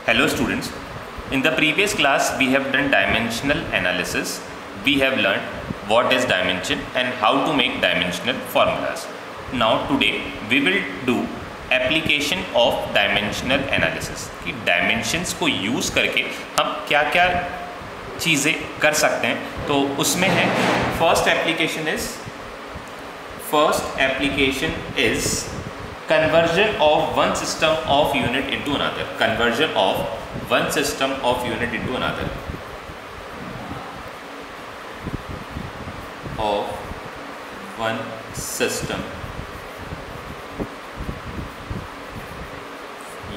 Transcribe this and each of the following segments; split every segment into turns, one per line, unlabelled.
Hello students, in the previous class we have done dimensional analysis. We have learned what is dimension and how to make dimensional formulas. Now today we will do application of dimensional analysis कि dimensions को use करके हम क्या क्या चीज़ें कर सकते हैं. तो उसमें है first application is conversion of one system of unit into another. Conversion of one system of unit into another. Of one system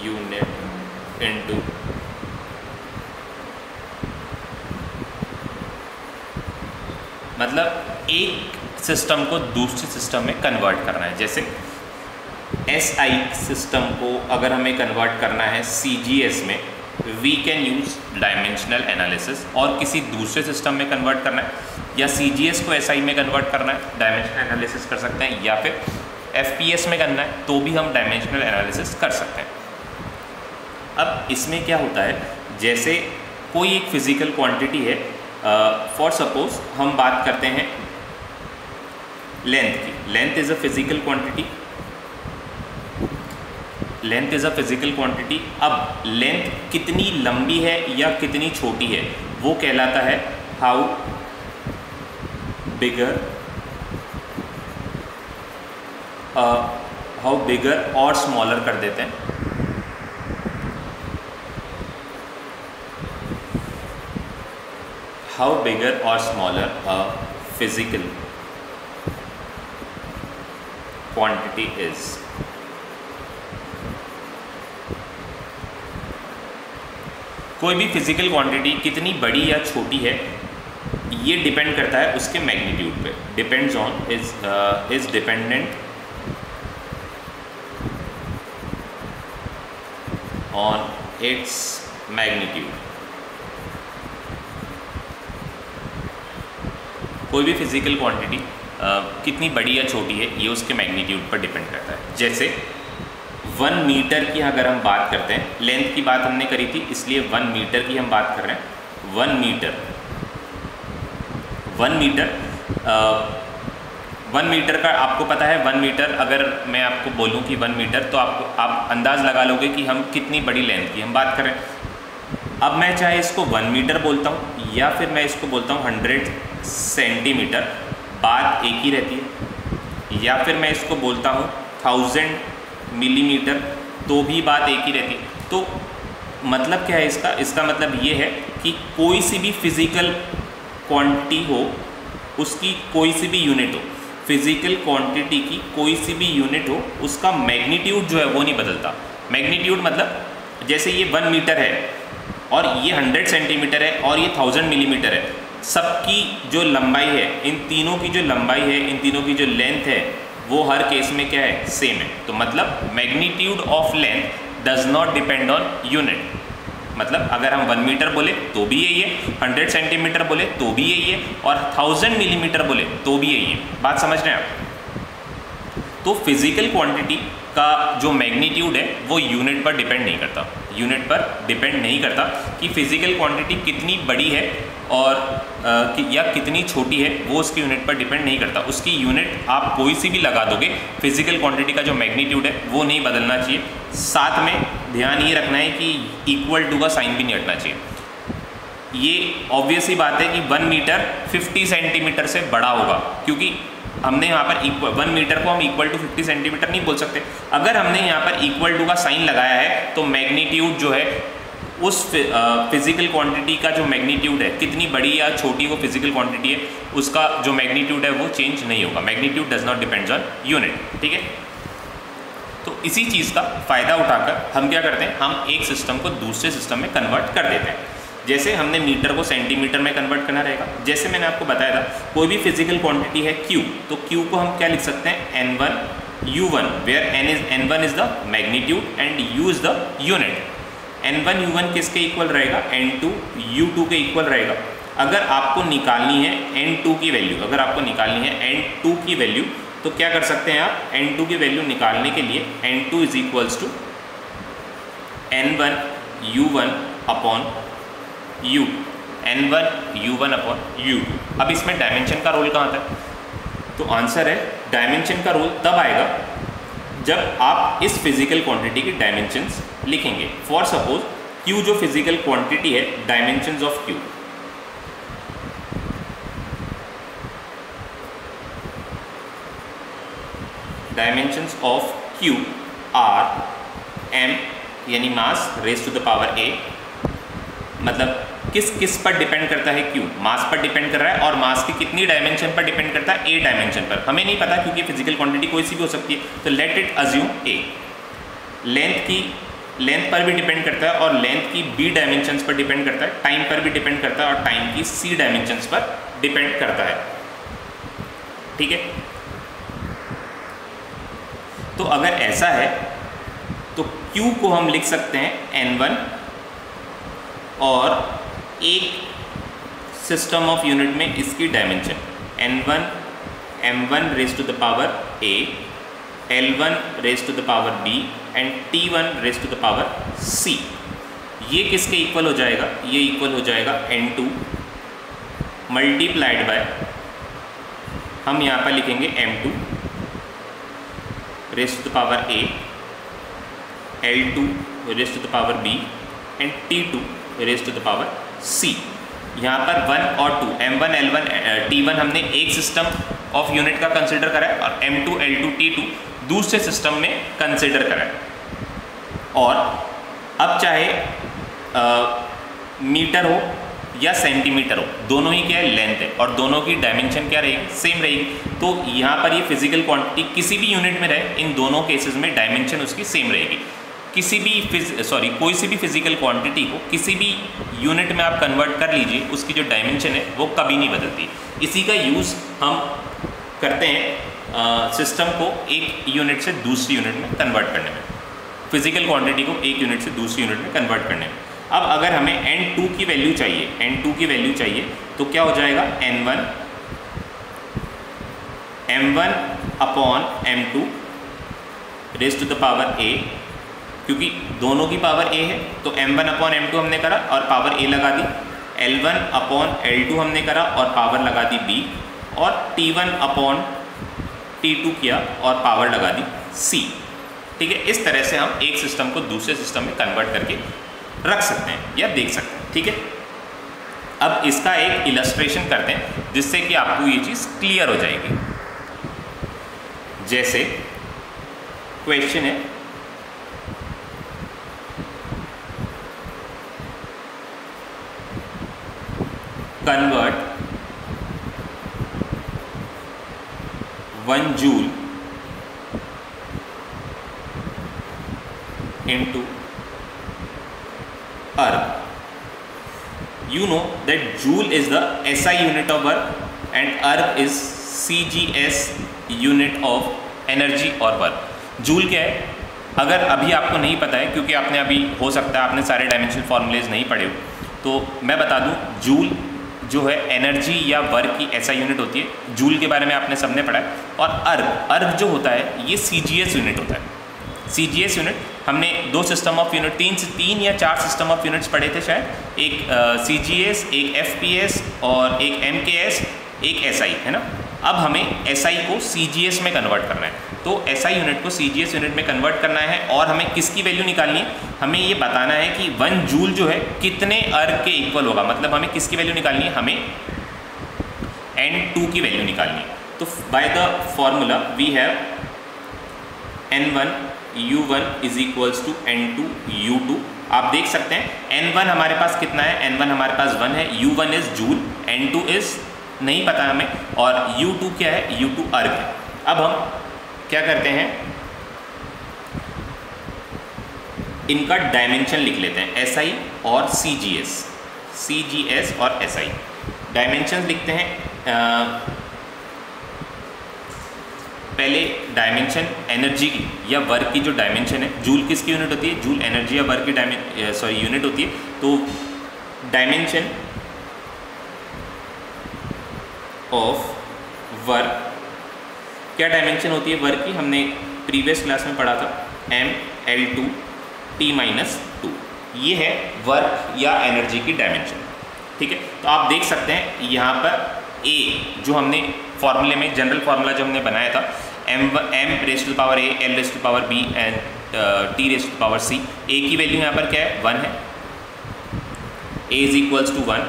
unit into मतलब एक सिस्टम को दूसरे सिस्टम में कन्वर्ट करना है. जैसे SI सिस्टम को अगर हमें कन्वर्ट करना है CGS में, we can use dimensional analysis. और किसी दूसरे सिस्टम में कन्वर्ट करना है या CGS को SI में कन्वर्ट करना है, डायमेंशनल एनालिसिस कर सकते हैं. या फिर FPS में करना है तो भी हम डायमेंशनल एनालिसिस कर सकते हैं. अब इसमें क्या होता है, जैसे कोई एक फिज़िकल क्वांटिटी है, फॉर सपोज हम बात करते हैं लेंथ की. Length is a physical quantity. Length is a physical quantity. अब लेंथ कितनी लंबी है या कितनी छोटी है वो कहलाता है हाउ बिगर और स्मॉलर कर देते हैं. हाउ बिगर और स्मॉलर फिजिकल क्वांटिटी इज. कोई भी फिजिकल क्वांटिटी कितनी बड़ी या छोटी है ये डिपेंड करता है उसके मैग्नीट्यूड पे. Depends on is dependent on its magnitude. कोई भी फिजिकल क्वांटिटी कितनी बड़ी या छोटी है ये उसके मैग्नीट्यूड पर डिपेंड करता है. जैसे 1 मीटर की अगर हम बात करते हैं, लेंथ की बात हमने करी थी इसलिए 1 मीटर की हम बात कर रहे हैं. 1 मीटर का आपको पता है. 1 मीटर अगर मैं आपको बोलूं कि 1 मीटर तो आप अंदाज़ लगा लोगे कि हम कितनी बड़ी लेंथ की हम बात करें. अब मैं चाहे इसको 1 मीटर बोलता हूँ या फिर मैं इसको बोलता हूँ 100 सेंटीमीटर, बात एक ही रहती है. या फिर मैं इसको बोलता हूँ 1000 मिलीमीटर तो भी बात एक ही रहती है. तो मतलब क्या है इसका मतलब ये है कि कोई सी भी फिज़िकल क्वांटिटी हो, उसकी कोई सी भी यूनिट हो, फिज़िकल क्वांटिटी की कोई सी भी यूनिट हो, उसका मैग्नीट्यूड जो है वो नहीं बदलता. मैग्नीट्यूड मतलब जैसे ये 1 मीटर है और ये 100 सेंटीमीटर है और ये 1000 मिलीमीटर है. सबकी जो लंबाई है, इन तीनों की जो लंबाई है, इन तीनों की जो लेंथ है वो हर केस में क्या है, सेम है. तो मतलब magnitude of length does not depend on unit. मतलब अगर हम 1 मीटर बोले तो भी यही है, 100 सेंटीमीटर बोले तो भी यही है और 1000 मिलीमीटर बोले तो भी यही है. बात समझ रहे हैं आप. तो फिजिकल क्वांटिटी का जो मैग्नीट्यूड है वो यूनिट पर डिपेंड नहीं करता. यूनिट पर डिपेंड नहीं करता कि फिजिकल क्वांटिटी कितनी बड़ी है और या कितनी छोटी है, वो उसकी यूनिट पर डिपेंड नहीं करता. उसकी यूनिट आप कोई सी भी लगा दोगे, फिजिकल क्वांटिटी का जो मैग्नीट्यूड है वो नहीं बदलना चाहिए. साथ में ध्यान ये रखना है कि इक्वल टू का साइन भी नहीं हटना चाहिए. ये ऑब्वियस ही बात है कि 1 मीटर 50 सेंटीमीटर से बड़ा होगा, क्योंकि हमने यहाँ पर 1 मीटर को हम इक्वल टू 50 सेंटीमीटर नहीं बोल सकते. अगर हमने यहाँ पर इक्वल टू का साइन लगाया है तो मैग्नीट्यूड जो है उस फिज़िकल क्वांटिटी का जो मैग्नीट्यूड है, कितनी बड़ी या छोटी वो फिज़िकल क्वांटिटी है, उसका जो मैग्नीट्यूड है वो चेंज नहीं होगा. Magnitude does not depends on unit. ठीक है. तो इसी चीज़ का फ़ायदा उठाकर हम क्या करते हैं, हम एक सिस्टम को दूसरे सिस्टम में कन्वर्ट कर देते हैं. जैसे हमने मीटर को सेंटीमीटर में कन्वर्ट करना रहेगा. जैसे मैंने आपको बताया था कोई भी फिजिकल क्वांटिटी है Q, तो Q को हम क्या लिख सकते हैं, N1 U1, where N1 is the magnitude and U is the unit. N1 U1 किसके इक्वल रहेगा, N2 U2 के इक्वल रहेगा. अगर आपको निकालनी है N2 की वैल्यू, अगर आपको निकालनी है N2 की वैल्यू, तो क्या कर सकते हैं आप, N2 की वैल्यू निकालने के लिए N2 is equals to N1 U1 upon U, N1 U1 upon U2। अब इसमें डायमेंशन का रोल कहाँ था? तो आंसर है डायमेंशन का रोल तब आएगा जब आप इस फिजिकल क्वांटिटी की डायमेंशंस लिखेंगे। फॉर सपोज Q जो फिजिकल क्वांटिटी है, dimensions of Q, dimensions of Q are m यानी mass raise to the power a। मतलब किस पर डिपेंड करता है? Q मास पर डिपेंड कर रहा है, और मास की कितनी डायमेंशन पर डिपेंड करता है? a डायमेंशन पर। हमें नहीं पता क्योंकि फिजिकल क्वांटिटी कोई सी भी हो सकती है, तो let it assume a। Length पर भी डिपेंड करता है, और लेंथ की b डायमेंशंस पर डिपेंड करता है, टाइम पर भी डिपेंड करता है, और टाइम की c डायमेंशंस पर डिपेंड करता है। ठीक है, तो अगर ऐसा है तो Q को हम लिख सकते हैं N1, और एक सिस्टम ऑफ यूनिट में इसकी dimension N1 M1 raise to the power A, L1 raise to the power B and T1 raise to the power C। ये किसके इक्वल हो जाएगा? ये इक्वल हो जाएगा N2 मल्टीप्लाइड बाय, हम यहाँ पर लिखेंगे M2 raise to the power A, L2 raise to the power B and T2 raise to the power C। यहाँ पर 1 और 2 M1 L1 T1 हमने एक सिस्टम ऑफ यूनिट का कंसिडर करा है, और M2 L2 T2 दूसरे सिस्टम में कंसिडर करा है। और अब चाहे मीटर हो या सेंटीमीटर हो, दोनों ही क्या है? लेंथ है, और दोनों की डायमेंशन क्या रहेगी? सेम रहेगी। तो यहाँ पर ये फिजिकल क्वांटिटी किसी भी यूनिट में रहे, इन दोनों केसेस में डायमेंशन उसकी सेम रहेगी। कोई सी भी फिजिकल क्वांटिटी को किसी भी यूनिट में आप कन्वर्ट कर लीजिए, उसकी जो डायमेंशन है वो कभी नहीं बदलती। इसी का यूज़ हम करते हैं सिस्टम को एक यूनिट से दूसरी यूनिट में कन्वर्ट करने में, फिजिकल क्वांटिटी को एक यूनिट से दूसरी यूनिट में कन्वर्ट करने में। अब अगर हमें N2 की वैल्यू चाहिए, तो क्या हो जाएगा? N1 M1 upon M2 raise to the power A, क्योंकि दोनों की पावर a है, तो M1 अपॉन M2 हमने करा और पावर a लगा दी, L1 अपॉन L2 हमने करा और पावर लगा दी b, और T1 अपॉन T2 किया और पावर लगा दी c। ठीक है, इस तरह से हम एक सिस्टम को दूसरे सिस्टम में कन्वर्ट करके रख सकते हैं या देख सकते हैं। ठीक है, अब इसका एक इलस्ट्रेशन करते हैं जिससे कि आपको ये चीज़ क्लियर हो जाएगी। जैसे क्वेश्चन है, convert 1 joule into erg. You know that joule is the SI unit of work and erg is CGS unit of energy or work. Joule क्या है? अगर अभी आपको नहीं पता है, क्योंकि आपने अभी हो सकता है आपने सारे डायमेंशनल फॉर्मूलेज नहीं पढ़े हो, तो मैं बता दूं, जूल जो है एनर्जी या वर्क की ऐसा यूनिट होती है। जूल के बारे में आपने सबने पढ़ा है। और अर्ग जो होता है ये CGS यूनिट होता है। CGS यूनिट हमने दो सिस्टम ऑफ यूनिट, तीन या चार सिस्टम ऑफ यूनिट्स पढ़े थे शायद, एक CGS, एक FPS और एक MKS, एक SI, है ना। अब हमें SI को CGS में कन्वर्ट करना है, तो SI यूनिट को CGS यूनिट में कन्वर्ट करना है और हमें किसकी वैल्यू निकालनी है? हमें ये बताना है कि 1 जूल जो है कितने अर्ग के इक्वल होगा। मतलब हमें किसकी वैल्यू निकालनी है? हमें N2 की वैल्यू निकालनी है। तो by the formula we have N1 U1 is equals to N2 U2। आप देख सकते हैं N1 हमारे पास कितना है? N1 हमारे पास 1 है, U1 is joule, N2 is नहीं पता हमें, और U2 क्या है? U2 अर्ग है। अब हम क्या करते हैं, इनका डायमेंशन लिख लेते हैं, SI और CGS और SI डायमेंशन लिखते हैं। पहले डायमेंशन एनर्जी की या वर्क की जो डायमेंशन है, जूल किसकी यूनिट होती है? जूल एनर्जी या वर्क की यूनिट होती है। तो डायमेंशन ऑफ वर्क, क्या डायमेंशन होती है वर्क की? हमने प्रीवियस क्लास में पढ़ा था, M L2 T-2। ये है वर्क या एनर्जी की डायमेंशन। ठीक है, तो आप देख सकते हैं यहाँ पर ए जो हमने फॉर्मूले में जनरल फार्मूला जो हमने बनाया था m raise to the power a, l raise to the power b and t raise to the power c। a की वैल्यू यहाँ पर क्या है 1 है, a is equals to 1,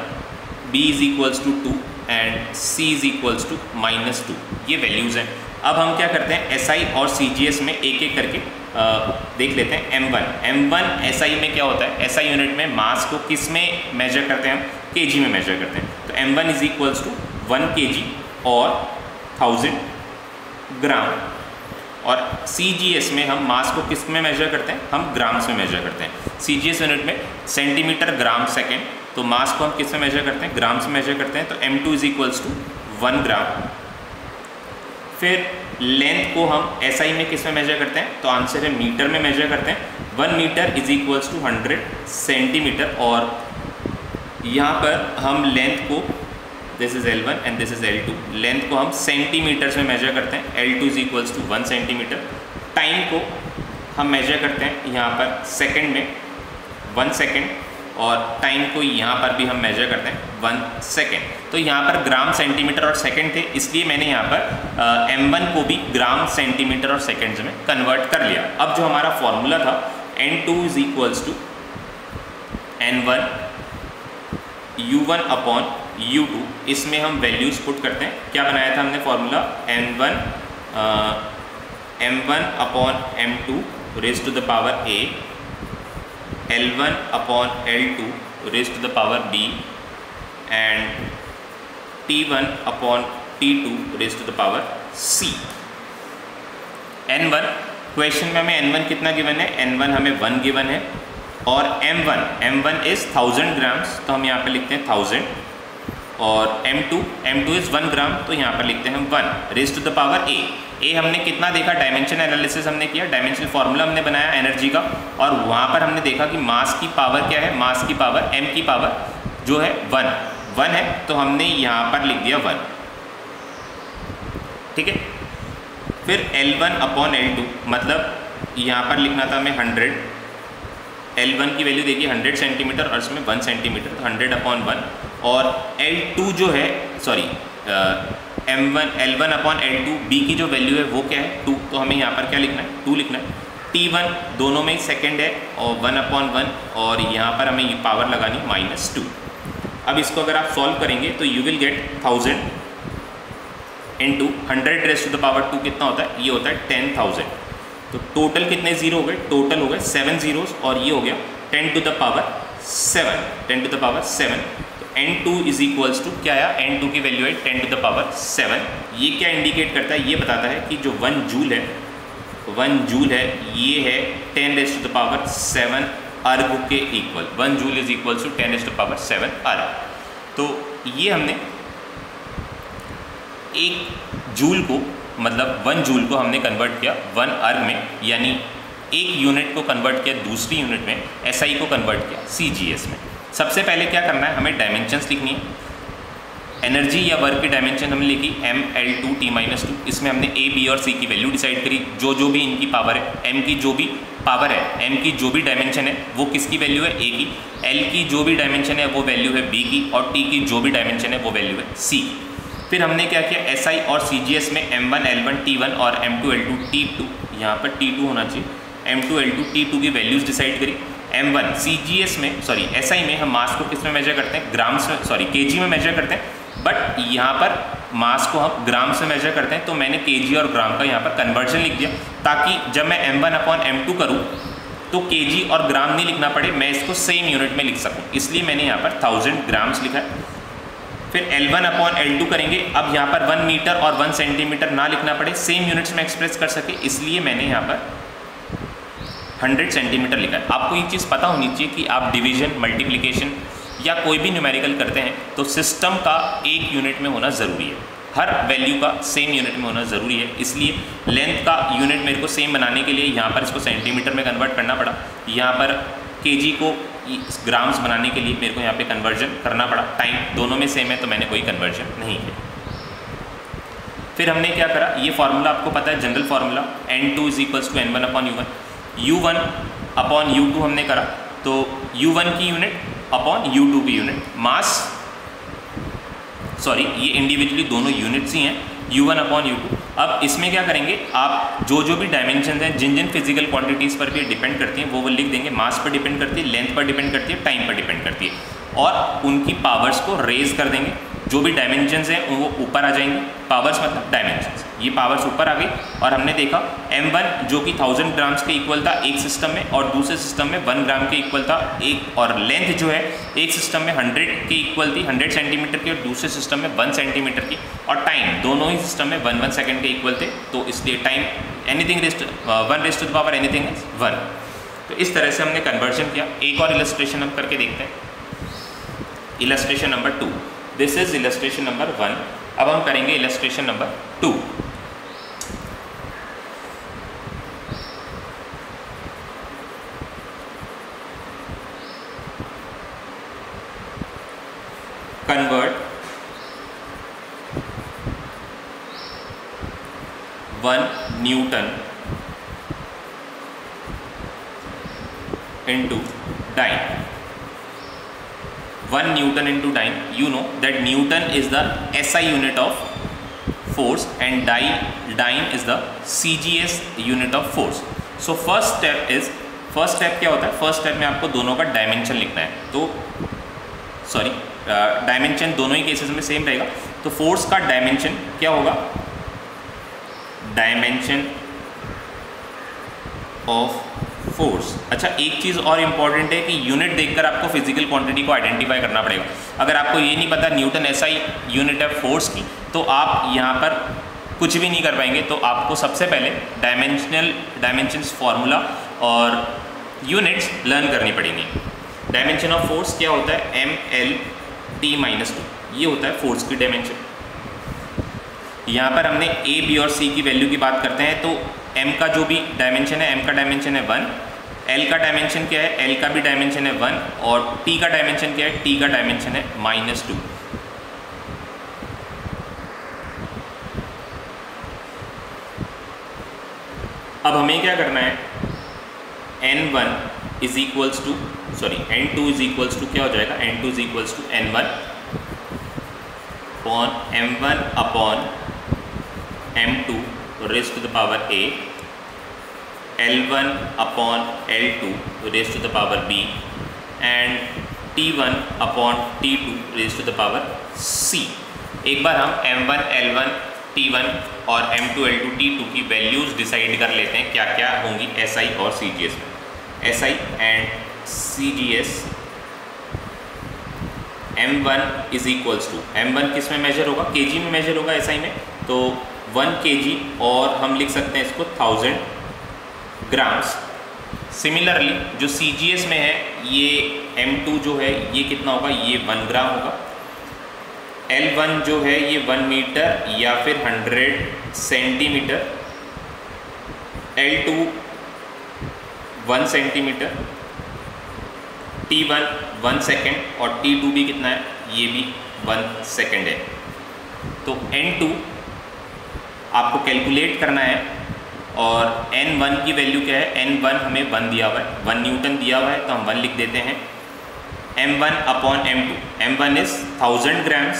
b is equals to 2 and c is equals to -2। ये values हैं। अब हम क्या करते हैं SI और CGS में एक एक करके देख लेते हैं। m1 SI में क्या होता है, SI यूनिट में मास को किस में मेजर करते हैं हम, kg में मेजर करते हैं। तो m1 is equals to 1 kg और 1000 ग्राम। और CGS में हम मास को किस में मेजर करते हैं, हम ग्राम्स में मेजर करते हैं। CGS यूनिट में सेंटीमीटर ग्राम सेकेंड, तो मास को हम किस में मेजर करते हैं, ग्राम्स में मेजर करते हैं। तो m2 इज इक्वल्स टू 1 ग्राम। फिर लेंथ को हम SI में किस में मेजर करते हैं, तो आंसर है मीटर में मेजर करते हैं। 1 metre is equals to 100 centimetre. और यहाँ पर हम लेंथ को, this is L1 and this is L2, length को हम सेंटीमीटर्स में मेजर करते हैं। L2 is equals to 1 centimetre. Time को हम मेजर करते हैं यहाँ पर सेकंड में 1 सेकंड, और टाइम को यहाँ पर भी हम मेजर करते हैं 1 सेकेंड। तो यहाँ पर ग्राम सेंटीमीटर और सेकंड थे, इसलिए मैंने यहाँ पर m1 को भी ग्राम सेंटीमीटर और सेकंड्स में कन्वर्ट कर लिया। अब जो हमारा फॉर्मूला था n2 is equals to n1 u1 upon u2, इसमें हम वैल्यूज़ पुट करते हैं। क्या बनाया था हमने formula, m1 upon m2 raise to the power a, L1 upon L2 raise to the power b and T1 upon T2 raise to the power c। n1 question में हमें n1 कितना given है, n1 हमें 1 given है। और m1 is 1000 grams, तो हम यहाँ पे लिखते हैं 1000। और m2 इज़ 1 ग्राम, तो यहाँ पर लिखते हैं हम 1 raise to the power a हमने कितना देखा, डायमेंशन एनालिसिस हमने किया, डायमेंशनल फार्मूला हमने बनाया एनर्जी का, और वहाँ पर हमने देखा कि मास की पावर क्या है, मास की पावर m की पावर जो है 1 है, तो हमने यहाँ पर लिख दिया 1। ठीक है, फिर L1 अपॉन L2, मतलब यहाँ पर लिखना था हमें 100। L1 की वैल्यू देखिए 100 सेंटीमीटर और इसमें 1 सेंटीमीटर, तो 100 अपॉन 1। और L2 जो है, sorry L1 upon L2, B की जो वैल्यू है वो क्या है 2, तो हमें यहाँ पर क्या लिखना है 2 लिखना है। T1 दोनों में सेकंड है और 1 अपॉन 1, और यहाँ पर हमें ये पावर लगानी -2। अब इसको अगर आप सॉल्व करेंगे तो you will get 1000 into 100 raise to the power 2 कितना होता है, ये होता है 10,000। तो टोटल कितने ज़ीरो हो गए, टोटल हो गए 7 ज़ीरोज़, और ये हो गया 10 टू द पावर 7। तो n2 इज इक्वल्स टू क्या आया, n2 की वैल्यू है 10 टू द पावर 7। ये क्या इंडिकेट करता है, ये बताता है कि जो 1 जूल है ये है 10 raise to the power 7 erg के equal. 1 joule is equals to 10 raise to the power 7 erg. तो ये हमने 1 जूल को, मतलब 1 जूल को हमने कन्वर्ट किया 1 अर्ग में, यानी एक यूनिट को कन्वर्ट किया दूसरी यूनिट में, SI को कन्वर्ट किया CGS में। सबसे पहले क्या करना है, हमें डायमेंशंस लिखनी है। एनर्जी या वर्क की डायमेंशन हमने लिखी mL2 T-2, इसमें हमने A, B और C की वैल्यू डिसाइड करी, जो भी इनकी पावर है। M की जो भी पावर है, M की जो भी डायमेंशन है वो किसकी वैल्यू है, A की। L की जो भी डायमेंशन है वो वैल्यू है B की, और T की जो भी डायमेंशन है वो वैल्यू है C की। फिर हमने क्या किया, SI और CGS में m1 L1 T1 और m2 L2 T2, यहाँ पर T2 होना चाहिए, m2 L2 T2 की वैल्यूज़ डिसाइड करी। m1 CGS में, सॉरी SI में हम मास को किस में मेजर करते हैं, ग्राम्स में, सॉरी kg में मेजर करते हैं, बट यहाँ पर मास को हम ग्राम्स में मेजर करते हैं, तो मैंने kg और ग्राम का यहाँ पर कन्वर्जन लिख दिया, ताकि जब मैं m1 अपॉन m2 करूँ तो kg और ग्राम नहीं लिखना पड़े, मैं इसको सेम यूनिट में लिख सकूँ, इसलिए मैंने यहाँ पर 1000 ग्राम्स लिखा है। फिर L1 अपॉन L2 करेंगे, अब यहाँ पर 1 मीटर और 1 सेंटीमीटर ना लिखना पड़े, सेम यूनिट्स में एक्सप्रेस कर सके, इसलिए मैंने यहाँ पर 100 सेंटीमीटर लिखा है। आपको ये चीज़ पता होनी चाहिए कि आप डिवीजन, मल्टीप्लिकेशन या कोई भी न्यूमेरिकल करते हैं तो सिस्टम का एक यूनिट में होना ज़रूरी है, हर वैल्यू का सेम यूनिट में होना ज़रूरी है। इसलिए लेंथ का यूनिट मेरे को सेम बनाने के लिए यहाँ पर इसको सेंटीमीटर में कन्वर्ट करना पड़ा, यहाँ पर kg को ग्राम्स बनाने के लिए मेरे को यहाँ पे कन्वर्जन करना पड़ा। टाइम दोनों में सेम है तो मैंने कोई कन्वर्जन नहीं किया। फिर हमने क्या करा, ये फार्मूला आपको पता है, general formula n2 is equals to n1 upon u1 upon u2 हमने करा, तो U1 की यूनिट अपॉन U2 की यूनिट, मास सॉरी ये इंडिविजुअली दोनों यूनिट्स ही हैं, U1 अपॉन U2। अब इसमें क्या करेंगे, आप जो भी डायमेंशन हैं, जिन जिन फिजिकल क्वांटिटीज़ पर भी डिपेंड करती हैं वो लिख देंगे। मास पर डिपेंड करती है, लेंथ पर डिपेंड करती है, टाइम पर डिपेंड करती है, और उनकी पावर्स को रेज कर देंगे। जो भी डायमेंशंस हैं वो ऊपर आ जाएंगे, पावर्स मतलब डायमेंशंस, ये पावर्स ऊपर आ गई। और हमने देखा M1 जो कि 1000 ग्राम्स के इक्वल था एक सिस्टम में, और दूसरे सिस्टम में 1 ग्राम के इक्वल था एक, और लेंथ जो है एक सिस्टम में 100 के इक्वल थी, 100 सेंटीमीटर की, और दूसरे सिस्टम में 1 सेंटीमीटर की, और टाइम दोनों ही सिस्टम में 1 सेकेंड के इक्वल थे। तो इसलिए time anything 1 raised to the power anything is 1। तो इस तरह से हमने कन्वर्जन किया। एक और इलस्ट्रेशन हम करके देखते हैं, illustration number 2। This is illustration number 1। अब हम करेंगे illustration number 2। Convert 1 Newton into dyne. 1 Newton into dyne. You know that Newton is the SI unit of force and dyne is the CGS unit of force. So first step क्या होता है, first step में आपको दोनों का dimension लिखना है। तो सॉरी डायमेंशन दोनों ही केसेस में सेम रहेगा। तो फोर्स का डायमेंशन क्या होगा, डायमेंशन ऑफ फोर्स। अच्छा एक चीज़ और इम्पॉर्टेंट है कि यूनिट देखकर आपको फिजिकल क्वांटिटी को आइडेंटिफाई करना पड़ेगा। अगर आपको ये नहीं पता न्यूटन एसआई यूनिट है फोर्स की, तो आप यहाँ पर कुछ भी नहीं कर पाएंगे। तो आपको सबसे पहले डायमेंशंस फार्मूला और यूनिट्स लर्न करनी पड़ेंगी। डायमेंशन ऑफ फोर्स क्या होता है, ML/T-2, ये होता है फोर्स की डायमेंशन। यहाँ पर हमने A, B और C की वैल्यू की बात करते हैं। तो M का जो भी डायमेंशन है, M का डायमेंशन है 1, L का डायमेंशन क्या है, L का भी डायमेंशन है 1, और T का डायमेंशन क्या है, T का डायमेंशन है -2। अब हमें क्या करना है, N2 इज इक्वल्स टू क्या हो जाएगा, N2 is equals to N1 upon M1 upon M2 raise to the power A, L1 upon L2 raise to the power B, and T1 upon T2 raise to the power C। एक बार हम M1, L1, T1 और M2, L2, T2 की values decide कर लेते हैं क्या क्या होंगी SI और CGS में। SI and CGS, M1 is equals to, M1 किस में मेजर होगा, kg में मेजर होगा SI में, तो 1 kg, और हम लिख सकते हैं इसको 1000 ग्राम्स। सिमिलरली जो CGS में है, ये M2 जो है ये कितना होगा, ये 1 ग्राम होगा। L1 जो है ये 1 मीटर या फिर 100 centimetre, L2 1 centimetre, T1 1 second, और T2 भी कितना है, ये भी 1 सेकेंड है। तो N2 आपको कैलकुलेट करना है, और N1 की वैल्यू क्या है, N1 हमें 1 दिया हुआ है, 1 न्यूटन दिया हुआ है, तो हम 1 लिख देते हैं। M1 upon M2, M1 is 1000 grams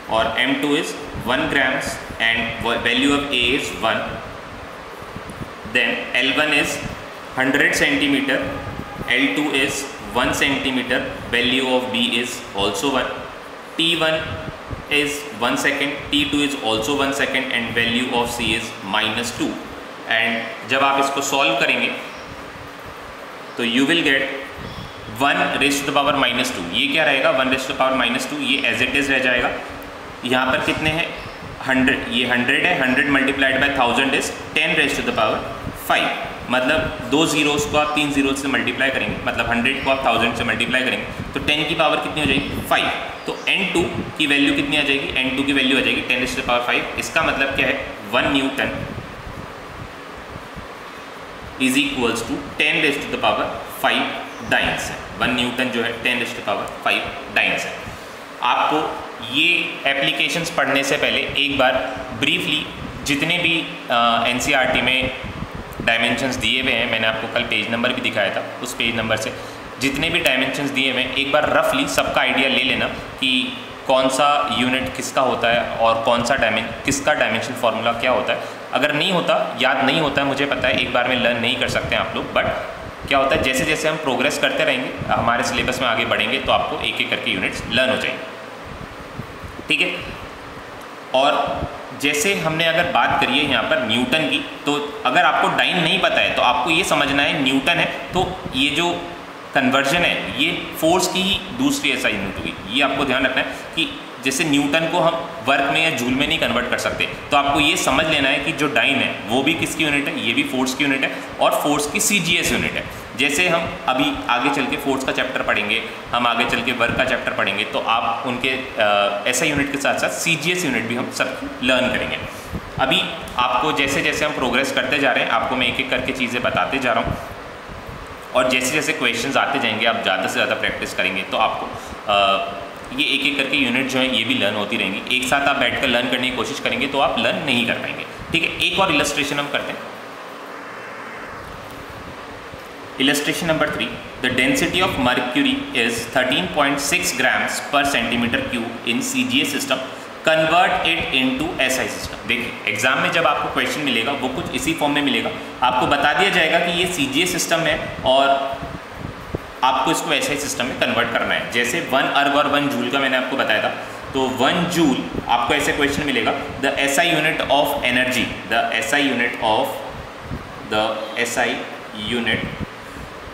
और M2 is 1 grams, and value of A is 1। Then L1 is 100 centimetre, L2 is 1 centimetre, value of B is also 1, T1 is 1 second, T2 is also 1 second, and value of C is -2। And जब आप इसको solve करेंगे तो you will get 1 raise to the power -2। ये क्या रहेगा, 1 raise to the power -2, ये as it is रह जाएगा। यहाँ पर कितने हैं, 100, ये 100 है, 100 multiplied by 1000 is 10 raise to the power 5। मतलब 2 ज़ीरोज़ को आप 3 ज़ीरोज़ से मल्टीप्लाई करेंगे, मतलब 100 को आप 1000 से मल्टीप्लाई करेंगे तो 10 की पावर कितनी हो जाएगी, 5। तो N2 की वैल्यू कितनी आ जाएगी, N2 की वैल्यू आ जाएगी 10 रेज़ टू द पावर 5। इसका मतलब क्या है, 1 newton is equals to 10 raise to the power 5 dynes है। 1 न्यूटन जो है 10 raise to the power 5 dynes है। आपको ये एप्लीकेशंस पढ़ने से पहले एक बार ब्रीफली जितने भी NCERT में डायमेंशंस दिए हुए हैं, मैंने आपको कल पेज नंबर भी दिखाया था, उस पेज नंबर से जितने भी डायमेंशंस दिए हुए एक बार रफली सबका आइडिया ले लेना कि कौन सा यूनिट किसका होता है और कौन सा किसका डायमेंशन फार्मूला क्या होता है। अगर नहीं होता, याद नहीं होता है, मुझे पता है एक बार में लर्न नहीं कर सकते हैं आप लोग, बट क्या होता है जैसे जैसे हम प्रोग्रेस करते रहेंगे, हमारे सिलेबस में आगे बढ़ेंगे, तो आपको एक एक करके यूनिट्स लर्न हो जाएंगे, ठीक है। और जैसे हमने अगर बात करी है यहाँ पर न्यूटन की, तो अगर आपको डाइन नहीं पता है तो आपको ये समझना है न्यूटन है तो ये जो कन्वर्जन है ये फोर्स की ही दूसरी ऐसा यूनिट हुई। ये आपको ध्यान रखना है कि जैसे न्यूटन को हम वर्क में या जूल में नहीं कन्वर्ट कर सकते, तो आपको ये समझ लेना है कि जो डाइन है वो भी किसकी यूनिट है, ये भी फोर्स की यूनिट है और फोर्स की CGS यूनिट है। जैसे हम अभी आगे चल के फोर्स का चैप्टर पढ़ेंगे, हम आगे चल के वर्क का चैप्टर पढ़ेंगे, तो आप उनके ऐसा यूनिट के साथ साथ CGS यूनिट भी हम सब लर्न करेंगे। अभी आपको जैसे जैसे हम प्रोग्रेस करते जा रहे हैं, आपको मैं एक एक करके चीज़ें बताते जा रहा हूँ, और जैसे जैसे क्वेश्चंस आते जाएंगे, आप ज़्यादा से ज़्यादा प्रैक्टिस करेंगे तो आपको ये एक एक करके यूनिट जो है ये भी लर्न होती रहेंगी। एक साथ आप बैठकर लर्न करने की कोशिश करेंगे तो आप लर्न नहीं कर पाएंगे, ठीक है। एक और इलस्ट्रेशन हम करते हैं। Illustration number 3, the density of mercury is 13.6 grams पर centimetre cube in CGS system, convert it into SI system. देखिए एग्जाम में जब आपको क्वेश्चन मिलेगा वो कुछ इसी फॉर्म में मिलेगा, आपको बता दिया जाएगा कि ये CGS सिस्टम है और आपको इसको SI सिस्टम में कन्वर्ट करना है। जैसे 1 अर्ग और 1 जूल का मैंने आपको बताया था, तो 1 जूल आपको ऐसे क्वेश्चन मिलेगा, the SI unit of energy, the SI unit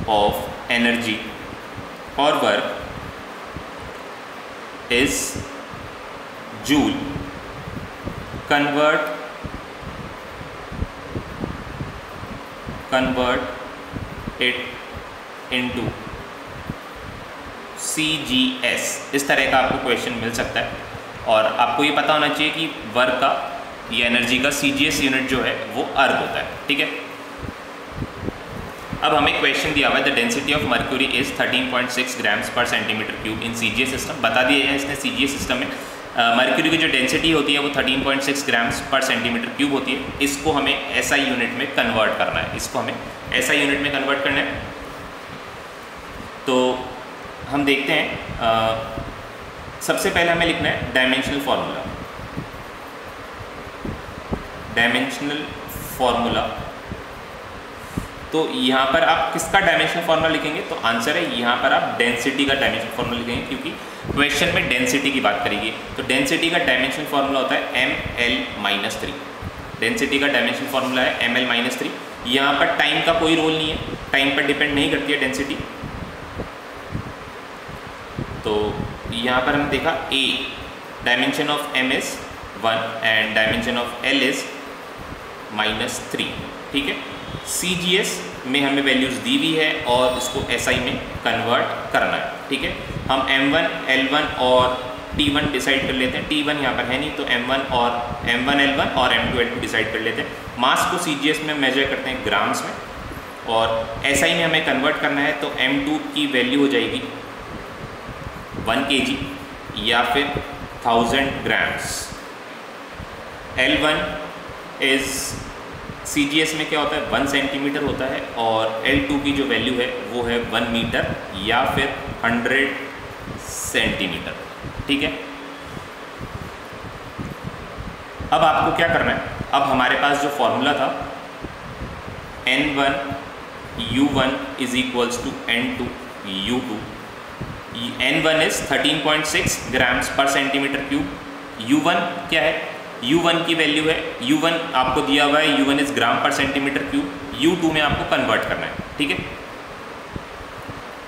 of energy और work is joule, convert it into CGS। इस तरह का आपको क्वेश्चन मिल सकता है और आपको ये पता होना चाहिए कि वर्क का या एनर्जी का CGS यूनिट जो है वो अर्ग होता है, ठीक है। अब हमें क्वेश्चन दिया हुआ है, the density of mercury is 13.6 grams पर centimetre cube in CGS system. बता दिया है इसने CGS सिस्टम में मर्क्यूरी की जो डेंसिटी होती है वो 13.6 ग्राम्स पर सेंटीमीटर क्यूब होती है। इसको हमें SI यूनिट में कन्वर्ट करना है, इसको हमें SI यूनिट में कन्वर्ट करना है। तो हम देखते हैं, सबसे पहले हमें लिखना है डायमेंशनल फार्मूला। डायमेंशनल फार्मूला, तो यहाँ पर आप किसका डायमेंशनल फार्मूला लिखेंगे, तो आंसर है यहाँ पर आप डेंसिटी का डायमेंशनल फार्मूला लिखेंगे, क्योंकि क्वेश्चन में डेंसिटी की बात करेंगे। तो डेंसिटी का डायमेंशनल फार्मूला होता है ml-3। डेंसिटी का डायमेंशनल फार्मूला है ml-3। यहाँ पर टाइम का कोई रोल नहीं है, टाइम पर डिपेंड नहीं करती है डेंसिटी। तो यहाँ पर हमने देखा A, dimension of M is 1 and dimension of L is -3, ठीक है। CGS में हमें वैल्यूज़ दी हुई है और इसको SI में कन्वर्ट करना है, ठीक है। हम M1, L1 और T1 डिसाइड कर लेते हैं। T1 यहाँ पर है नहीं, तो M1 L1 और M2 L2 डिसाइड कर लेते हैं। मास को CGS में मेजर करते हैं ग्राम्स में, और SI में हमें कन्वर्ट करना है, तो M2 की वैल्यू हो जाएगी 1 kg या फिर 1000 ग्राम्स। L1 इज CGS में क्या होता है 1 सेंटीमीटर होता है, और L2 की जो वैल्यू है वो है 1 मीटर या फिर 100 सेंटीमीटर, ठीक है। अब आपको क्या करना है, अब हमारे पास जो फॉर्मूला था N1U1 is equals to N2U2। N1 is 13.6 grams पर सेंटीमीटर क्यूब। U1 क्या है, U1 की वैल्यू है, U1 आपको दिया हुआ है, U1 इज ग्राम पर सेंटीमीटर क्यूब। U2 में आपको कन्वर्ट करना है, ठीक है,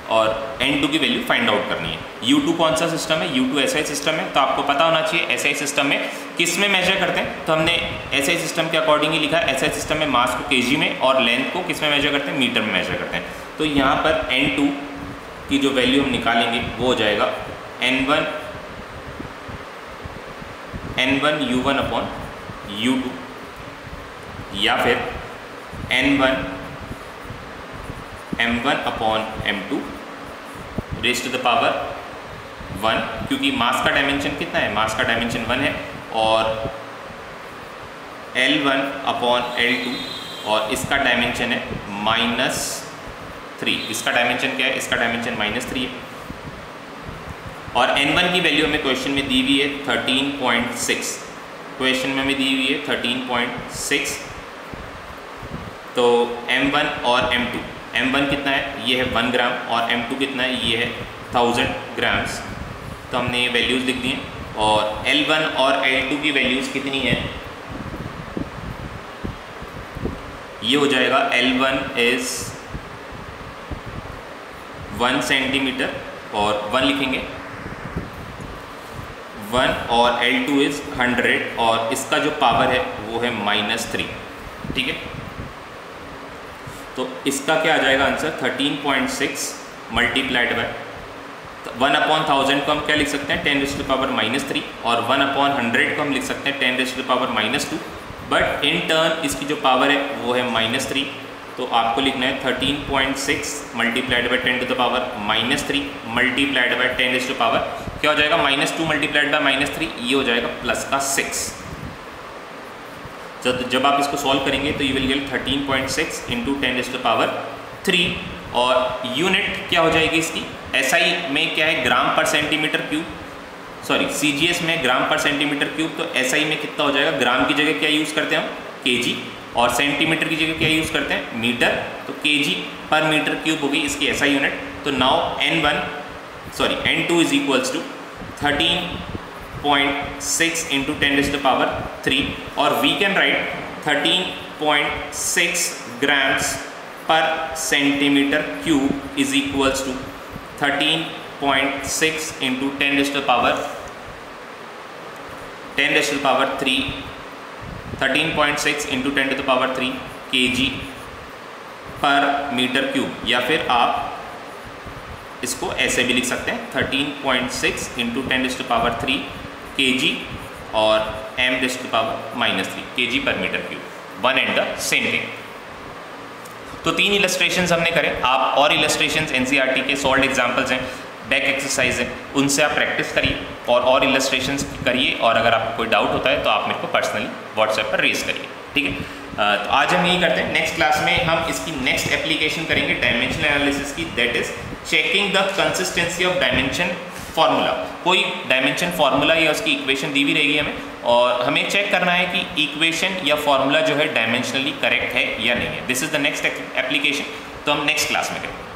और N2 की वैल्यू फाइंड आउट करनी है। U2 कौन सा सिस्टम है, U2 SI सिस्टम है, तो आपको पता होना चाहिए SI सिस्टम में किस में मेजर करते हैं। तो हमने SI सिस्टम के अकॉर्डिंग ही लिखा है, SI सिस्टम में मास को kg में और लेंथ को किस में मेजर करते हैं, मीटर में मेजर करते हैं। तो यहाँ पर N2 की जो वैल्यू हम निकालेंगे वो हो जाएगा N1U1 अपॉन U2, या फिर N1 M1 upon M2 raise to the power 1, क्योंकि मास का डायमेंशन कितना है, मास का डायमेंशन 1 है, और L1 अपॉन L2 और इसका डायमेंशन है 3। इसका डायमेंशन क्या है? इसका डायमेंशन -3 है। और n1 की वैल्यू हमें क्वेश्चन में दी हुई है 13.6। क्वेश्चन में हमें दी हुई है 13.6। तो m1 और m2, m1 कितना है? ये है 1 ग्राम, और m2 कितना है? ये है 1000 ग्राम्स। तो हमने ये वैल्यूज़ लिख दी हैं। और L1 और L2 की वैल्यूज़ कितनी है? ये हो जाएगा L1 इज़ 1 सेंटीमीटर, और 1 लिखेंगे 1, और L2 इज़ 100, और इसका जो पावर है वो है -3। ठीक है, तो इसका क्या आ जाएगा आंसर? 13.6 मल्टीप्लाइड बाय 1/1000 को हम क्या लिख सकते हैं? 10⁻⁻3, और 1/100 को हम लिख सकते हैं 10⁻2। बट इन टर्न इसकी जो पावर है वो है -3, तो आपको लिखना है 13.6 मल्टीप्लाइड बाय 10⁻³ मल्टीप्लाइड बाय 10 क्या हो जाएगा? -2 मल्टीप्लाइड बाय -3, ये हो जाएगा +6। जब आप इसको सॉल्व करेंगे तो यू विल गेट 13.6 × 10⁻3, और यूनिट क्या हो जाएगी इसकी? SI में क्या है? ग्राम पर सेंटीमीटर क्यूब, सॉरी CGS में ग्राम पर सेंटीमीटर क्यूब। तो SI में कितना हो जाएगा? ग्राम की जगह क्या यूज़ करते हैं हम? kg, और सेंटीमीटर की जगह क्या यूज़ करते हैं? मीटर। तो kg पर मीटर क्यूब होगी इसकी SI यूनिट। तो now n2 is equals to 13.6 × 10⁻3, और वी कैन राइट 13.6 ग्राम्स पर centimetre cube is equals to 13.6 × 10⁻3 13.6 × 10⁻3 kg पर मीटर क्यूब, या फिर आप इसको ऐसे भी लिख सकते हैं 13.6 × 10⁻3 kg और m⁻³ kg पर metre cube, one and the same thing. तो 3 इलस्ट्रेशंस हमने करे। आप और इलस्ट्रेशंस NCERT के सॉल्व्ड एग्जांपल्स हैं, डेक एक्सरसाइज है, उनसे आप प्रैक्टिस करिए और इलस्ट्रेशंस करिए। और अगर आपको कोई डाउट होता है तो आप मेरे को पर्सनली व्हाट्सएप पर रेज करिए। ठीक है, तो आज हम यही करते हैं। नेक्स्ट क्लास में हम इसकी नेक्स्ट एप्लीकेशन करेंगे डायमेंशनल एनालिसिस की, that is checking the consistency of dimension formula. कोई डायमेंशन फार्मूला या उसकी इक्वेशन दी हुई रहेगी हमें, और हमें चेक करना है कि इक्वेशन या फार्मूला जो है डायमेंशनली करेक्ट है या नहीं है। This is the next application, तो हम नेक्स्ट क्लास में करेंगे।